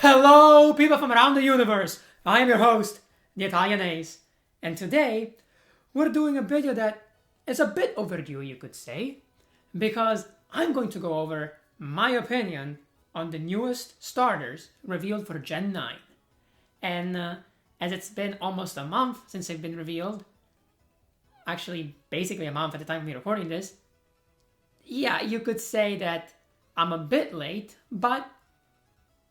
Hello, people from around the universe! I am your host, the Italian Ace, and today we're doing a video that is a bit overdue, you could say, because I'm going to go over my opinion on the newest starters revealed for Gen 9. And as it's been almost a month since they've been revealed, actually basically a month at the time of me recording this, yeah, you could say that I'm a bit late, but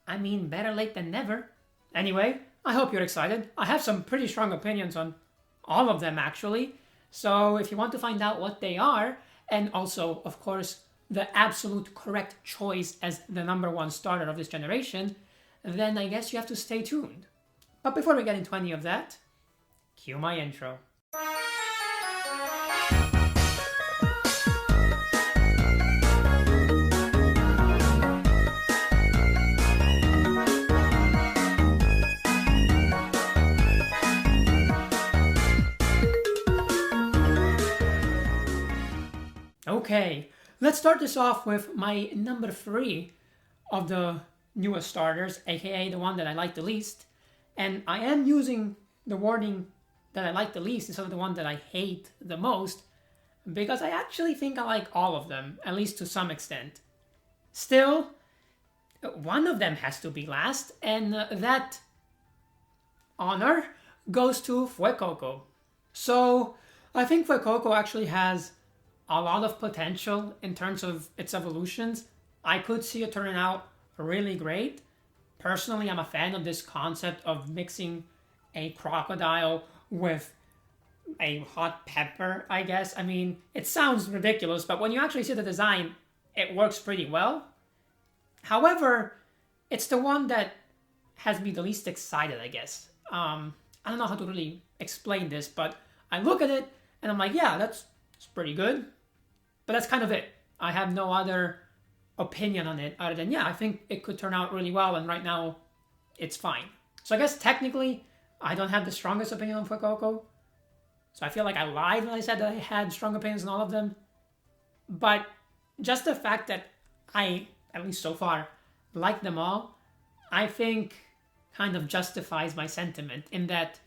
I mean, better late than never. Anyway, I hope you're excited. I have some pretty strong opinions on all of them, actually. So if you want to find out what they are, and also, of course, the absolute correct choice as the number one starter of this generation, then I guess you have to stay tuned. But before we get into any of that, cue my intro. Okay, let's start this off with my number 3 of the newest starters, aka the one that I like the least. And I am using the wording that I like the least instead of the one that I hate the most, because I actually think I like all of them, at least to some extent. Still, one of them has to be last, and that honor goes to Fuecoco. So, I think Fuecoco actually has a lot of potential in terms of its evolutions. I could see it turning out really great. Personally, I'm a fan of this concept of mixing a crocodile with a hot pepper, I guess. I mean, it sounds ridiculous, but when you actually see the design, it works pretty well. However, it's the one that has me the least excited, I guess. I don't know how to really explain this, but I look at it and I'm like, yeah, that's pretty good. But that's kind of it. I have no other opinion on it other than, yeah, I think it could turn out really well, and right now, it's fine. So I guess technically, I don't have the strongest opinion on Fuecoco. So I feel like I lied when I said that I had strong opinions on all of them. But just the fact that I, at least so far, like them all, I think kind of justifies my sentiment in that,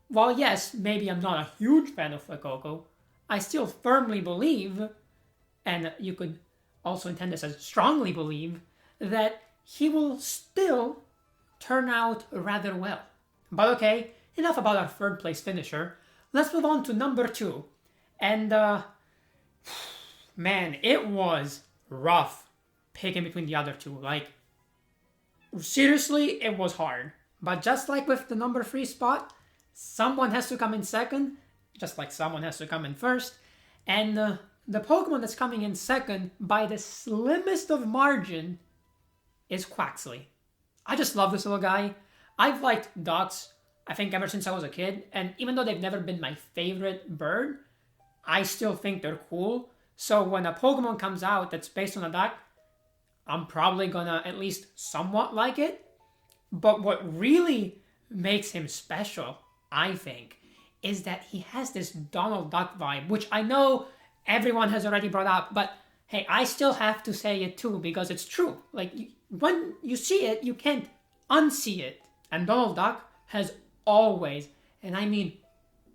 while yes, maybe I'm not a huge fan of Fuecoco, I still firmly believe, and you could also intend this as strongly believe, that he will still turn out rather well. But okay, enough about our third place finisher. Let's move on to number 2. And, man, it was rough picking between the other two. Like, seriously, it was hard. But just like with the number 3 spot, someone has to come in second, just like someone has to come in first. And the Pokemon that's coming in second by the slimmest of margin is Quaxly. I just love this little guy. I've liked ducks, I think, ever since I was a kid. And even though they've never been my favorite bird, I still think they're cool. So when a Pokemon comes out that's based on a duck, I'm probably gonna at least somewhat like it. But what really makes him special, I think, is that he has this Donald Duck vibe, which I know everyone has already brought up, but hey, I still have to say it too, because it's true. Like, when you see it, you can't unsee it. And Donald Duck has always, and I mean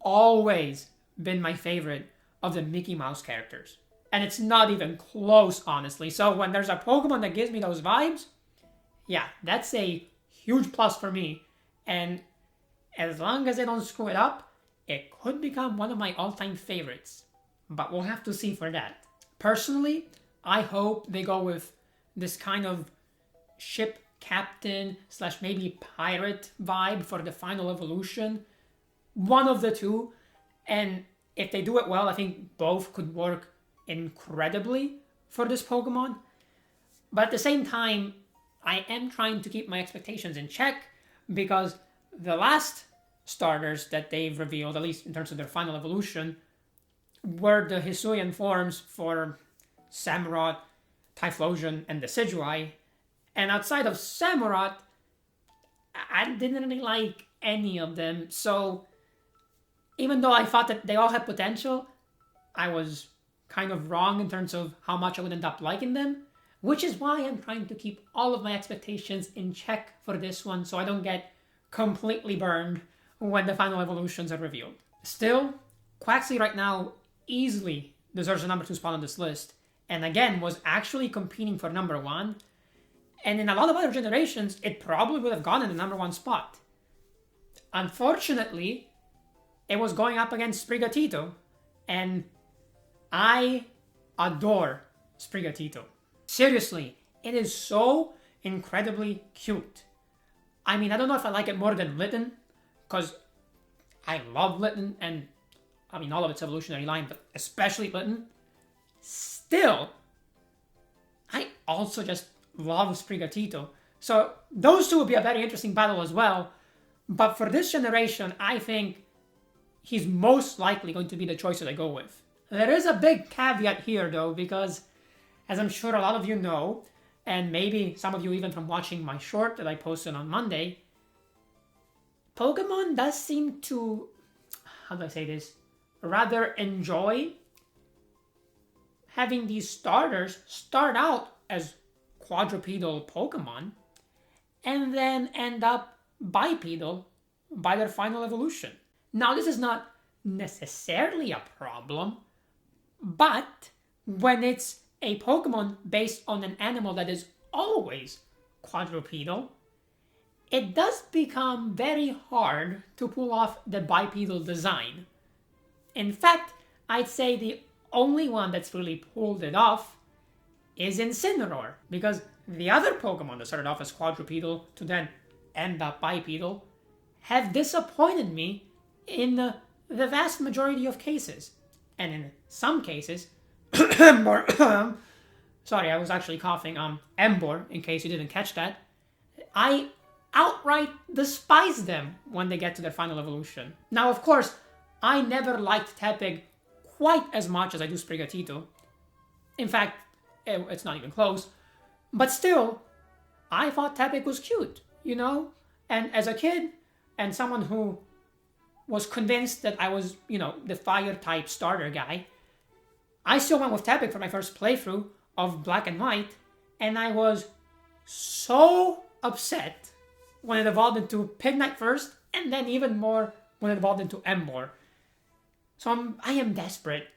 always, been my favorite of the Mickey Mouse characters. And it's not even close, honestly. So when there's a Pokemon that gives me those vibes, yeah, that's a huge plus for me. And as long as they don't screw it up, it could become one of my all-time favorites. But we'll have to see for that. Personally, I hope they go with this kind of ship captain / maybe pirate vibe for the final evolution. One of the two. And if they do it well, I think both could work incredibly for this Pokemon. But at the same time, I am trying to keep my expectations in check, because the last starters that they've revealed, at least in terms of their final evolution, were the Hisuian forms for Samurott, Typhlosion, and Decidueye. And outside of Samurott, I didn't really like any of them. So even though I thought that they all had potential, I was kind of wrong in terms of how much I would end up liking them. which is why I'm trying to keep all of my expectations in check for this one so I don't get completely burned when the final evolutions are revealed. Still, Quaxly right now easily deserves a number 2 spot on this list, and again was actually competing for number 1, and in a lot of other generations it probably would have gone in the number 1 spot. Unfortunately, it was going up against Sprigatito, and I adore Sprigatito. Seriously, it is so incredibly cute. I mean, I don't know if I like it more than Litten, because I love Litten, and I mean all of its evolutionary line, but especially Litten. Still, I also just love Sprigatito. So those two will be a very interesting battle as well. But for this generation, I think he's most likely going to be the choice that I go with. There is a big caveat here though, because as I'm sure a lot of you know, and maybe some of you even from watching my short that I posted on Monday, Pokemon does seem to, how do I say this, rather enjoy having these starters start out as quadrupedal Pokemon and then end up bipedal by their final evolution. Now, this is not necessarily a problem, but when it's a Pokemon based on an animal that is always quadrupedal, it does become very hard to pull off the bipedal design. In fact, I'd say the only one that's really pulled it off is Incineroar, because the other Pokemon that started off as quadrupedal to then end up bipedal have disappointed me in the vast majority of cases. And in some cases, sorry, I was actually coughing, Emboar, in case you didn't catch that, I outright despise them when they get to their final evolution. Now, of course, I never liked Tepig quite as much as I do Sprigatito. In fact, it's not even close. But still, I thought Tepig was cute, you know? And as a kid, and someone who was convinced that I was, the fire-type starter guy, I still went with Tepig for my first playthrough of Black and White, and I was so upset when it evolved into Pignite first, and then even more when it evolved into Emboar. So I am desperate.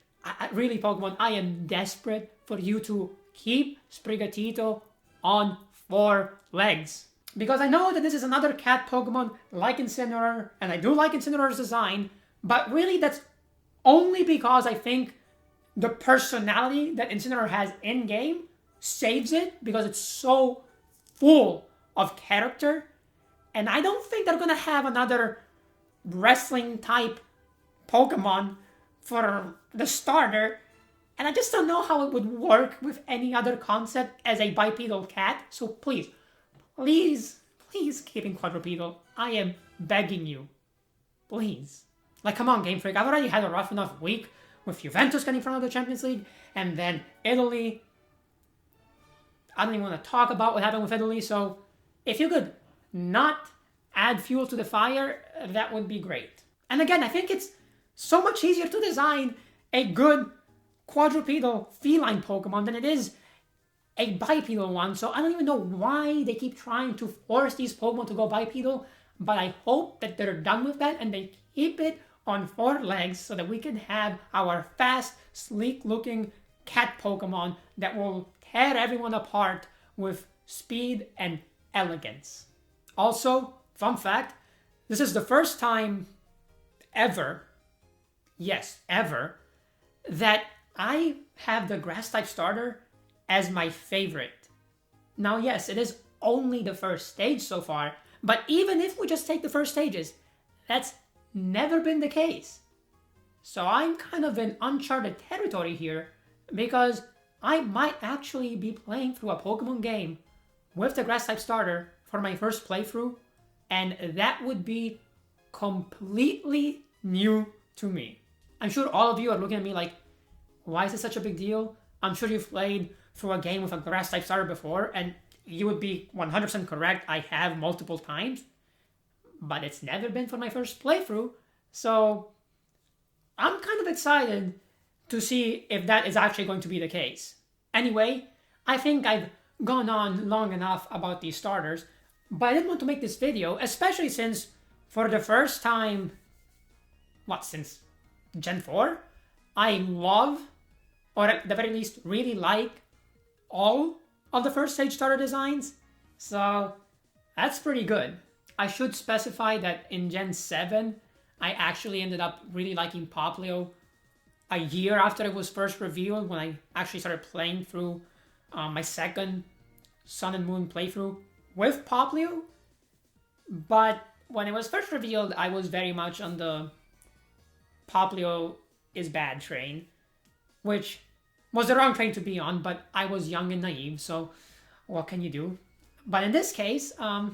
Really, Pokemon, I am desperate for you to keep Sprigatito on 4 legs. Because I know that this is another cat Pokemon like Incineroar, and I do like Incineroar's design, but really that's only because I think the personality that Incineroar has in-game saves it, because it's so full of character, and I don't think they're going to have another wrestling-type Pokemon for the starter, and I just don't know how it would work with any other concept as a bipedal cat, so please keep in quadrupedal. I am begging you. Please. Like, come on, Game Freak, I've already had a rough enough week with Juventus getting front of the Champions League, and then Italy. I don't even want to talk about what happened with Italy, so if you could not add fuel to the fire, that would be great. And again, I think it's so much easier to design a good quadrupedal feline Pokemon than it is a bipedal one, so I don't even know why they keep trying to force these Pokemon to go bipedal, but I hope that they're done with that and they keep it on 4 legs so that we can have our fast, sleek-looking cat Pokemon that will tear everyone apart with speed and elegance. Also, fun fact, this is the first time ever, yes, ever, that I have the Grass-type starter as my favorite. Now, yes, it is only the first stage so far, but even if we just take the first stages, that's never been the case. So I'm kind of in uncharted territory here, because I might actually be playing through a Pokemon game with the Grass-type starter for my first playthrough, and that would be completely new to me. I'm sure all of you are looking at me like, why is this such a big deal? I'm sure you've played through a game with a Grass-type starter before, and you would be 100% correct. I have multiple times, but it's never been for my first playthrough, so I'm kind of excited to see if that is actually going to be the case. Anyway, I think I've gone on long enough about these starters, but I didn't want to make this video, especially since for the first time, since Gen 4, I love, or at the very least really like, all of the first stage starter designs. So that's pretty good. I should specify that in Gen 7, I actually ended up really liking Popplio a year after it was first revealed, when I actually started playing through my second Sun and Moon playthrough with Popplio. But when it was first revealed, I was very much on the Popplio is bad train, which was the wrong train to be on, but I was young and naive, so what can you do? But in this case, I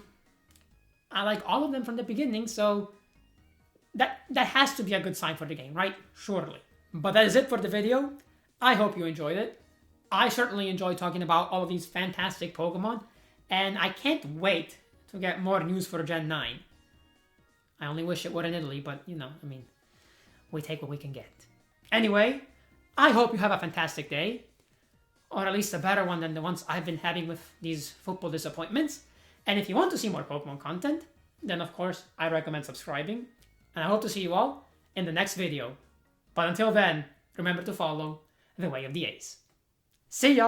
like all of them from the beginning, so that has to be a good sign for the game, right? Surely. But that is it for the video. I hope you enjoyed it. I certainly enjoyed talking about all of these fantastic Pokemon, and I can't wait to get more news for Gen 9. I only wish it were in Italy, but we take what we can get. Anyway, I hope you have a fantastic day, or at least a better one than the ones I've been having with these football disappointments. And if you want to see more Pokemon content, then of course I recommend subscribing, and I hope to see you all in the next video. But until then, remember to follow the way of the Ace. See ya!